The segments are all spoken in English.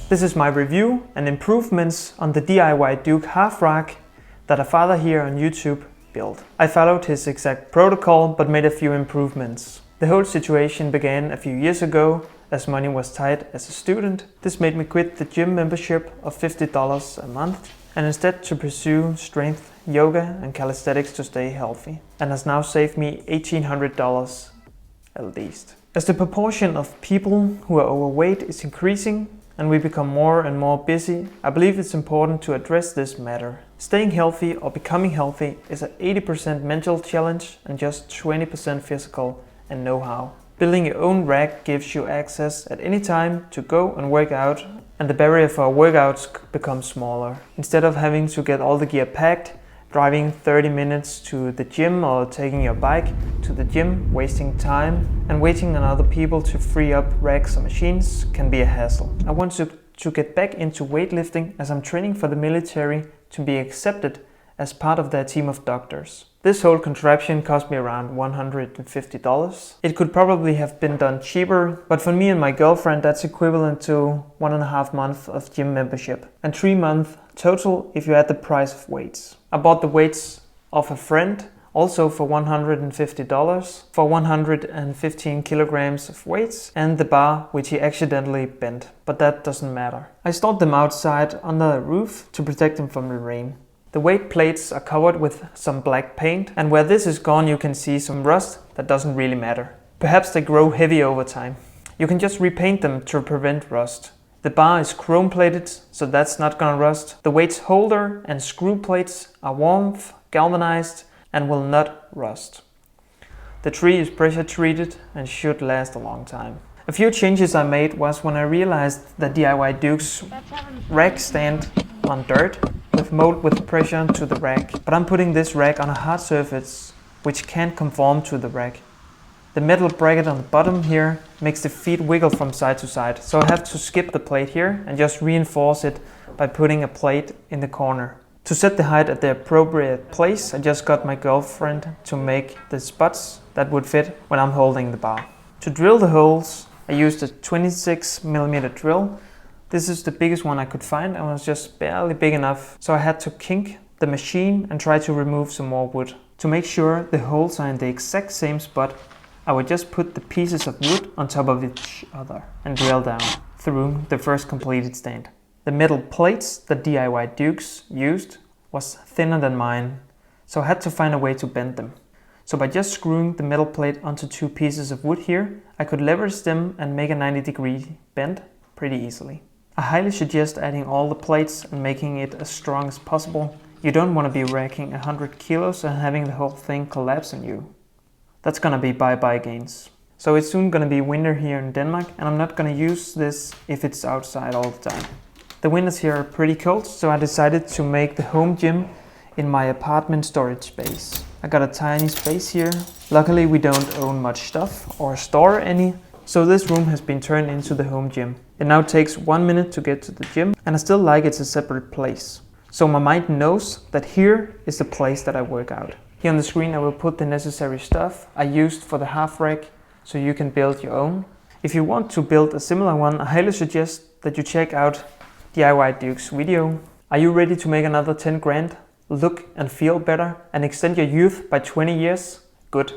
This is my review and improvements on the DIY Duke half rack that a father here on YouTube built. I followed his exact protocol but made a few improvements. The whole situation began a few years ago as money was tight as a student. This made me quit the gym membership of $50 a month and instead to pursue strength, yoga and calisthenics to stay healthy, and has now saved me $1,800 at least. As the proportion of people who are overweight is increasing and we become more and more busy, I believe it's important to address this matter. Staying healthy or becoming healthy is an 80% mental challenge and just 20% physical and know-how. Building your own rack gives you access at any time to go and work out, and the barrier for workouts becomes smaller. Instead of having to get all the gear packed, driving 30 minutes to the gym or taking your bike to the gym, wasting time and waiting on other people to free up racks or machines can be a hassle. I want to get back into weightlifting as I'm training for the military to be accepted as part of their team of doctors. This whole contraption cost me around $150. It could probably have been done cheaper, but for me and my girlfriend that's equivalent to 1.5 months of gym membership and 3 months total if you add the price of weights. I bought the weights of a friend also for $150 for 115 kilograms of weights and the bar which he accidentally bent, but that doesn't matter. I stored them outside under the roof to protect them from the rain. The weight plates are covered with some black paint, and where this is gone you can see some rust that doesn't really matter. Perhaps they grow heavy over time. You can just repaint them to prevent rust. The bar is chrome plated, so that's not gonna rust. The weights holder and screw plates are warmth galvanized and will not rust. The tree is pressure treated and should last a long time. A few changes I made was when I realized that DIY Duke's rack stand on dirt with mold with pressure to the rack, but I'm putting this rack on a hard surface which can't conform to the rack. The metal bracket on the bottom here makes the feet wiggle from side to side, so I have to skip the plate here and just reinforce it by putting a plate in the corner. To set the height at the appropriate place, I just got my girlfriend to make the spots that would fit when I'm holding the bar. To drill the holes, I used a 26mm drill. This is the biggest one I could find and was just barely big enough, so I had to kink the machine and try to remove some more wood. To make sure the holes are in the exact same spot, I would just put the pieces of wood on top of each other and drill down through the first completed stand. The metal plates that DIY Dukes used was thinner than mine, so I had to find a way to bend them. So by just screwing the metal plate onto 2 pieces of wood here, I could leverage them and make a 90-degree bend pretty easily. I highly suggest adding all the plates and making it as strong as possible. You don't want to be racking 100 kilos and having the whole thing collapse on you. That's gonna be bye-bye gains. So it's soon gonna be winter here in Denmark and I'm not gonna use this if it's outside all the time. The winters here are pretty cold, so I decided to make the home gym in my apartment storage space. I got a tiny space here. Luckily we don't own much stuff or store any, so this room has been turned into the home gym. It now takes 1 minute to get to the gym and I still like it's a separate place. So my mind knows that here is the place that I work out. Here on the screen I will put the necessary stuff I used for the half rack so you can build your own. If you want to build a similar one, I highly suggest that you check out DIY Duke's video. Are you ready to make another 10 grand, look and feel better and extend your youth by 20 years? Good.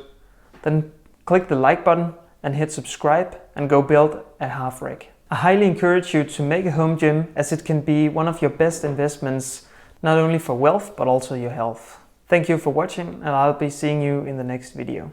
Then click the like button and hit subscribe and go build a half rack. I highly encourage you to make a home gym as it can be one of your best investments, not only for wealth but also your health. Thank you for watching and I'll be seeing you in the next video.